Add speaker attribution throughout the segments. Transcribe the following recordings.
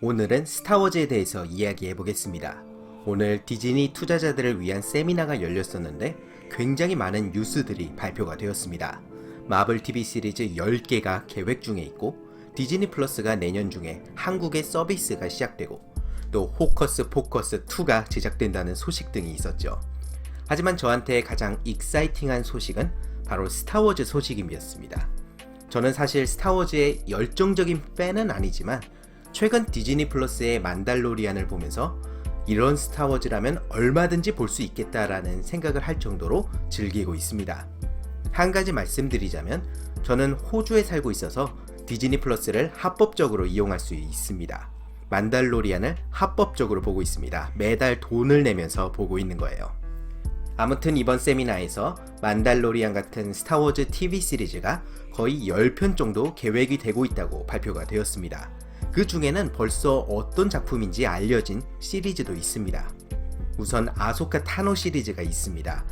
Speaker 1: 오늘은 스타워즈에 대해서 이야기해 보겠습니다. 오늘 디즈니 투자자들을 위한 세미나가 열렸었는데 굉장히 많은 뉴스들이 발표가 되었습니다. 마블 TV 시리즈 10개가 계획 중에 있고 디즈니 플러스가 내년 중에 한국에 서비스가 시작되고 또 호커스 포커스 2가 제작된다는 소식 등이 있었죠. 하지만 저한테 가장 익사이팅한 소식은 바로 스타워즈 소식이었습니다. 저는 사실 스타워즈의 열정적인 팬은 아니지만 최근 디즈니 플러스의 만달로리안을 보면서 이런 스타워즈라면 얼마든지 볼 수 있겠다라는 생각을 할 정도로 즐기고 있습니다. 한 가지 말씀드리자면 저는 호주에 살고 있어서 디즈니 플러스를 합법적으로 이용할 수 있습니다. 만달로리안을 합법적으로 보고 있습니다. 매달 돈을 내면서 보고 있는 거예요. 아무튼 이번 세미나에서 만달로리안 같은 스타워즈 TV 시리즈가 거의 10편 정도 계획이 되고 있다고 발표가 되었습니다. 그 중에는 벌써 어떤 작품인지 알려진 시리즈도 있습니다. 우선 아소카 타노 시리즈가 있습니다.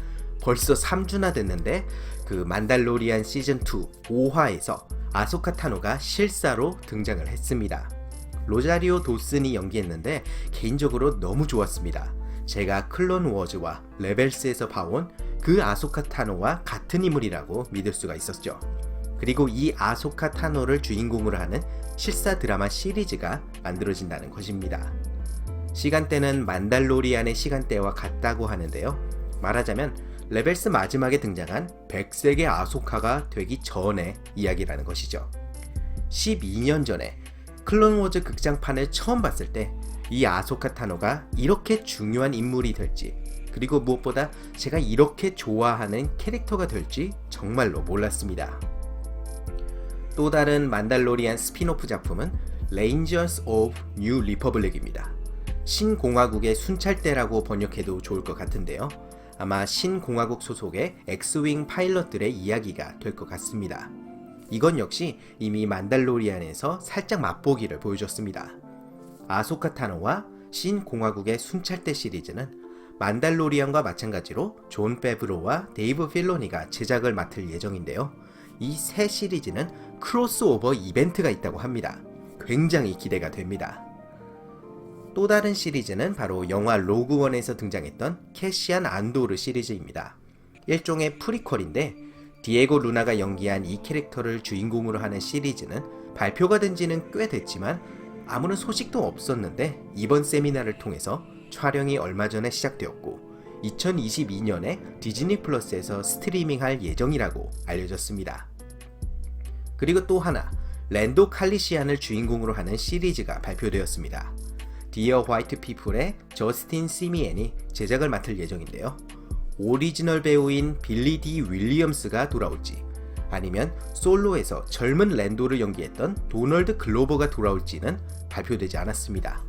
Speaker 1: 벌써 3주나 됐는데 그 만달로리안 시즌2 5화에서 아소카 타노가 실사로 등장을 했습니다. 로자리오 도슨이 연기했는데 개인적으로 너무 좋았습니다. 제가 클론 워즈와 레벨스에서 봐온 그 아소카 타노와 같은 인물이라고 믿을 수가 있었죠. 그리고 이 아소카 타노를 주인공으로 하는 실사 드라마 시리즈가 만들어진다는 것입니다. 시간대는 만달로리안의 시간대와 같다고 하는데요. 말하자면 레벨스 마지막에 등장한 100세기 아소카가 되기 전의 이야기라는 것이죠. 12년 전에 클론워즈 극장판을 처음 봤을 때 이 아소카 타노가 이렇게 중요한 인물이 될지, 그리고 무엇보다 제가 이렇게 좋아하는 캐릭터가 될지 정말로 몰랐습니다. 또 다른 만달로리안 스피노프 작품은 Rangers of New Republic입니다. 신공화국의 순찰대라고 번역해도 좋을 것 같은데요. 아마 신공화국 소속의 엑스윙 파일럿들의 이야기가 될 것 같습니다. 이건 역시 이미 만달로리안에서 살짝 맛보기를 보여줬습니다. 아소카 타노와 신공화국의 순찰대 시리즈는 만달로리안과 마찬가지로 존 페브로와 데이브 필로니가 제작을 맡을 예정인데요. 이 새 시리즈는 크로스오버 이벤트가 있다고 합니다. 굉장히 기대가 됩니다. 또 다른 시리즈는 바로 영화 로그원에서 등장했던 캐시안 안도르 시리즈입니다. 일종의 프리퀄인데 디에고 루나가 연기한 이 캐릭터를 주인공으로 하는 시리즈는 발표가 된 지는 꽤 됐지만 아무런 소식도 없었는데 이번 세미나를 통해서 촬영이 얼마 전에 시작되었고 2022년에 디즈니 플러스에서 스트리밍할 예정이라고 알려졌습니다. 그리고 또 하나, 랜도 칼리시안을 주인공으로 하는 시리즈가 발표되었습니다. 디어 화이트 피플의 저스틴 시미엔이 제작을 맡을 예정인데요. 오리지널 배우인 빌리 디 윌리엄스가 돌아올지, 아니면 솔로에서 젊은 랜도를 연기했던 도널드 글로버가 돌아올지는 발표되지 않았습니다.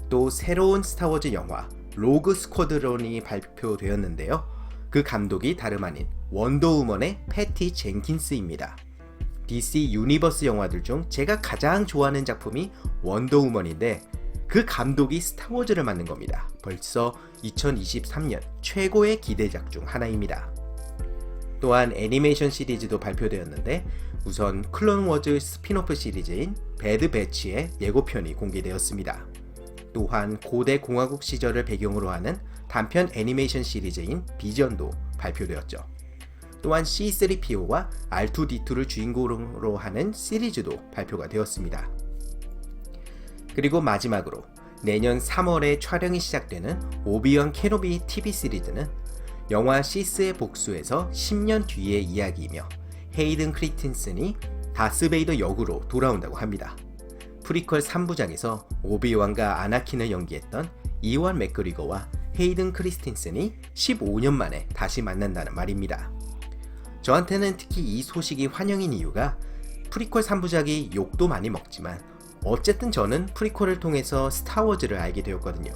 Speaker 1: 또 새로운 스타워즈 영화 로그 스쿼드론이 발표되었는데요. 그 감독이 다름 아닌 원더우먼의 패티 젠킨스입니다. DC 유니버스 영화들 중 제가 가장 좋아하는 작품이 원더우먼인데 그 감독이 스타워즈를 만든 겁니다. 벌써 2023년 최고의 기대작 중 하나입니다. 또한 애니메이션 시리즈도 발표되었는데 우선 클론워즈 스피노프 시리즈인 배드 배치의 예고편이 공개되었습니다. 또한 고대 공화국 시절을 배경으로 하는 단편 애니메이션 시리즈인 비전도 발표되었죠. 또한 C3PO와 R2D2를 주인공으로 하는 시리즈도 발표가 되었습니다. 그리고 마지막으로 내년 3월에 촬영이 시작되는 오비원 케노비 TV 시리즈는 영화 시스의 복수에서 10년 뒤의 이야기이며 헤이든 크리스틴슨이 다스베이더 역으로 돌아온다고 합니다. 프리퀄 3부작에서 오비완과 아나킨을 연기했던 이완 맥그리거와 헤이든 크리스틴슨이 15년 만에 다시 만난다는 말입니다. 저한테는 특히 이 소식이 환영인 이유가 프리퀄 3부작이 욕도 많이 먹지만 어쨌든 저는 프리퀄을 통해서 스타워즈를 알게 되었거든요.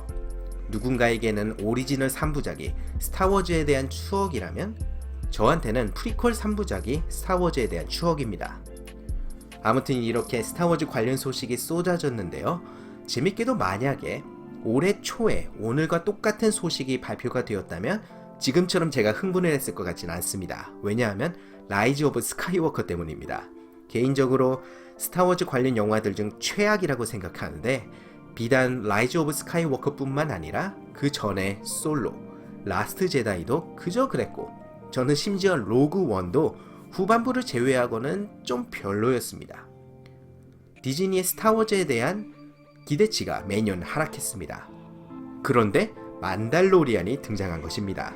Speaker 1: 누군가에게는 오리지널 3부작이 스타워즈에 대한 추억이라면 저한테는 프리퀄 3부작이 스타워즈에 대한 추억입니다. 아무튼 이렇게 스타워즈 관련 소식이 쏟아졌는데요. 재밌게도 만약에 올해 초에 오늘과 똑같은 소식이 발표가 되었다면 지금처럼 제가 흥분을 했을 것 같진 않습니다. 왜냐하면 라이즈 오브 스카이워커 때문입니다. 개인적으로 스타워즈 관련 영화들 중 최악이라고 생각하는데 비단 라이즈 오브 스카이워커뿐만 아니라 그 전에 솔로, 라스트 제다이도 그저 그랬고 저는 심지어 로그 원도 후반부를 제외하고는 좀 별로였습니다. 디즈니의 스타워즈에 대한 기대치가 매년 하락했습니다. 그런데 만달로리안이 등장한 것입니다.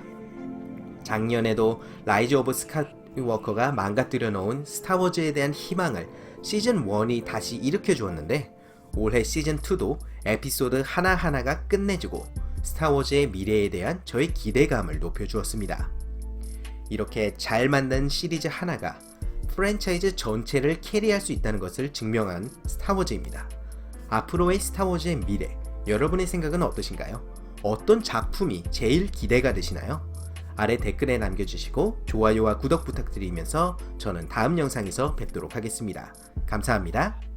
Speaker 1: 작년에도 라이즈 오브 스카이워커가 망가뜨려 놓은 스타워즈에 대한 희망을 시즌 1이 다시 일으켜 주었는데 올해 시즌 2도 에피소드 하나하나가 끝내주고 스타워즈의 미래에 대한 저의 기대감을 높여주었습니다. 이렇게 잘 만든 시리즈 하나가 프랜차이즈 전체를 캐리할 수 있다는 것을 증명한 스타워즈입니다. 앞으로의 스타워즈의 미래, 여러분의 생각은 어떠신가요? 어떤 작품이 제일 기대가 되시나요? 아래 댓글에 남겨주시고 좋아요와 구독 부탁드리면서 저는 다음 영상에서 뵙도록 하겠습니다. 감사합니다.